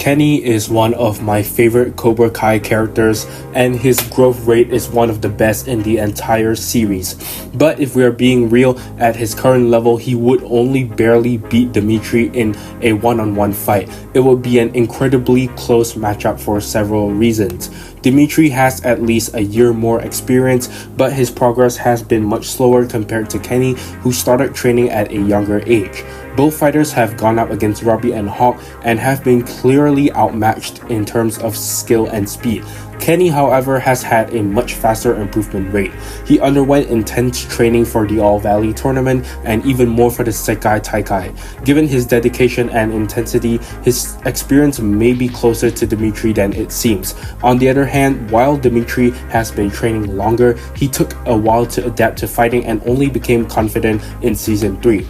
Kenny is one of my favorite Cobra Kai characters, and his growth rate is one of the best in the entire series. But if we are being real, at his current level, he would only barely beat Demetri in a one-on-one fight. It would be an incredibly close matchup for several reasons. Demetri has at least a year more experience, but his progress has been much slower compared to Kenny, who started training at a younger age. Both fighters have gone up against Robby and Hawk and have been clearly outmatched in terms of skill and speed. Kenny, however, has had a much faster improvement rate. He underwent intense training for the All Valley tournament and even more for the Sekai Taikai. Given his dedication and intensity, his experience may be closer to Demetri than it seems. On the other hand, while Demetri has been training longer, he took a while to adapt to fighting and only became confident in Season 3.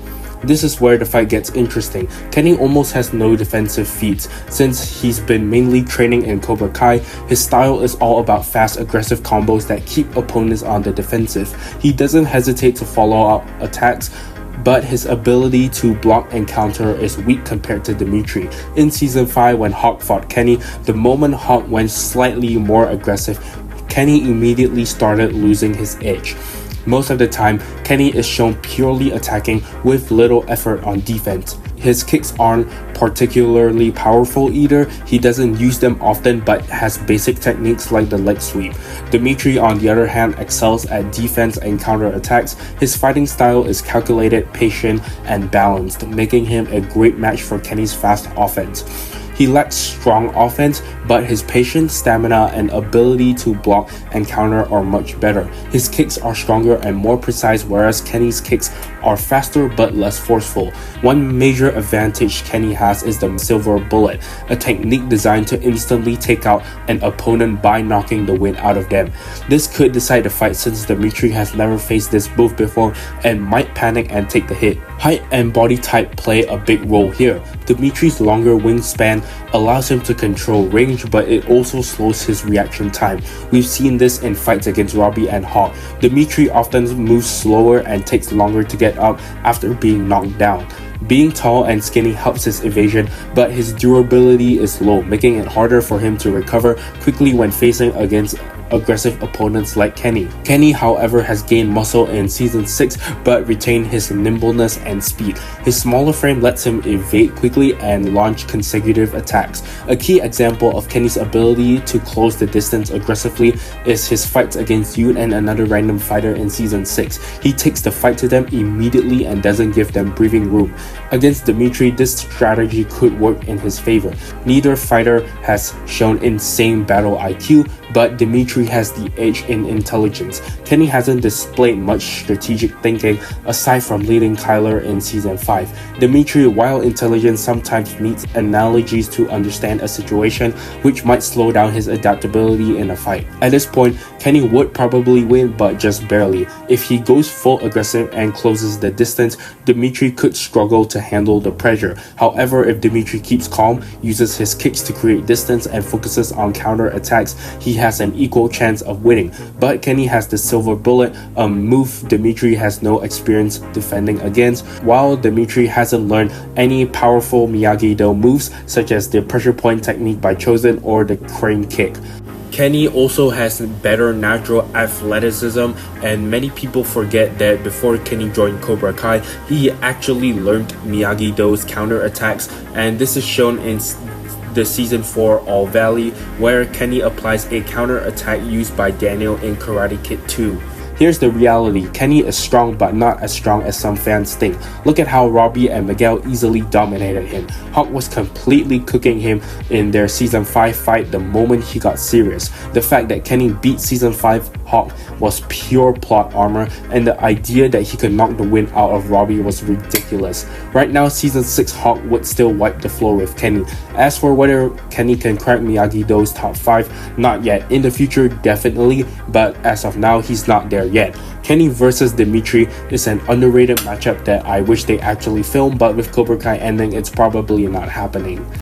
This is where the fight gets interesting. Kenny almost has no defensive feats. Since he's been mainly training in Cobra Kai, his style is all about fast, aggressive combos that keep opponents on the defensive. He doesn't hesitate to follow up attacks, but his ability to block and counter is weak compared to Demetri. In Season 5, when Hawk fought Kenny, the moment Hawk went slightly more aggressive, Kenny immediately started losing his edge. Most of the time, Kenny is shown purely attacking with little effort on defense. His kicks aren't particularly powerful either. He doesn't use them often but has basic techniques like the leg sweep. Demetri, on the other hand, excels at defense and counterattacks. His fighting style is calculated, patient, and balanced, making him a great match for Kenny's fast offense. He lacks strong offense, but his patience, stamina, and ability to block and counter are much better. His kicks are stronger and more precise, whereas Kenny's kicks are faster but less forceful. One major advantage Kenny has is the silver bullet, a technique designed to instantly take out an opponent by knocking the wind out of them. This could decide the fight since Demetri has never faced this move before and might panic and take the hit. Height and body type play a big role here. Demetri's longer wingspan allows him to control range, but it also slows his reaction time. We've seen this in fights against Robby and Hawk. Demetri often moves slower and takes longer to get up after being knocked down. Being tall and skinny helps his evasion, but his durability is low, making it harder for him to recover quickly when facing against aggressive opponents like Kenny. Kenny, however, has gained muscle in Season 6 but retained his nimbleness and speed. His smaller frame lets him evade quickly and launch consecutive attacks. A key example of Kenny's ability to close the distance aggressively is his fights against Yoon and another random fighter in Season 6. He takes the fight to them immediately and doesn't give them breathing room. Against Demetri, this strategy could work in his favor. Neither fighter has shown insane battle IQ, but Demetri has the edge in intelligence. Kenny hasn't displayed much strategic thinking aside from leading Kyler in Season 5. Demetri, while intelligent, sometimes needs analogies to understand a situation, which might slow down his adaptability in a fight. At this point, Kenny would probably win, but just barely. If he goes full aggressive and closes the distance, Demetri could struggle to handle the pressure. However, if Demetri keeps calm, uses his kicks to create distance, and focuses on counter attacks, he has an equal chance of winning. But Kenny has the silver bullet, a move Demetri has no experience defending against, while Demetri hasn't learned any powerful Miyagi-Do moves such as the pressure point technique by Chosen or the crane kick. Kenny also has better natural athleticism, and many people forget that before Kenny joined Cobra Kai, he actually learned Miyagi-Do's counterattacks, and this is shown in the Season 4 All Valley, where Kenny applies a counterattack used by Daniel in Karate Kid 2. Here's the reality. Kenny is strong but not as strong as some fans think. Look at how Robby and Miguel easily dominated him. Hawk was completely cooking him in their Season 5 fight the moment he got serious. The fact that Kenny beat Season 5 Hawk was pure plot armor, and the idea that he could knock the wind out of Robby was ridiculous. Right now, Season 6 Hawk would still wipe the floor with Kenny. As for whether Kenny can crack Miyagi-Do's top 5, not yet. In the future, definitely, but as of now, he's not there yet. Kenny versus Demetri is an underrated matchup that I wish they actually filmed, but with Cobra Kai ending, it's probably not happening.